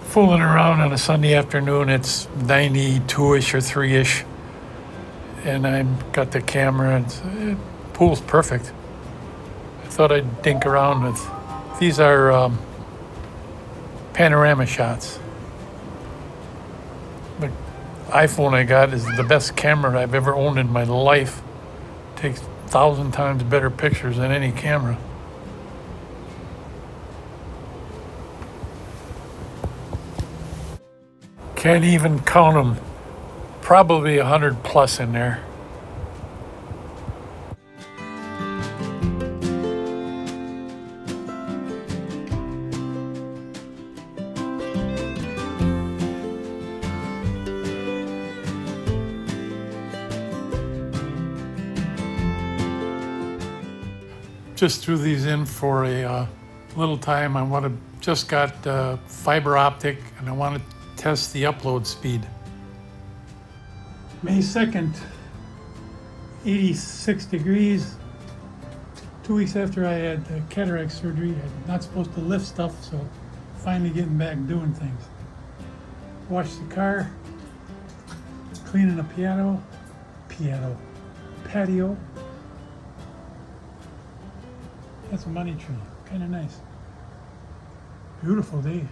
fooling around on a Sunday afternoon. It's 92-ish or 3-ish. And I've got the camera and pool's perfect. I thought I'd dink around with, these are panorama shots. The iPhone I got is the best camera I've ever owned in my life. Takes 1,000 times better pictures than any camera. Can't even count them. Probably 100 plus in there. Just threw these in for a little time. Just got fiber optic, and I want to test the upload speed. May 2nd, 86 degrees. 2 weeks after I had cataract surgery. I'm not supposed to lift stuff, so finally getting back doing things. Washed the car, cleaning the patio. That's a money tree, kind of nice. Beautiful day.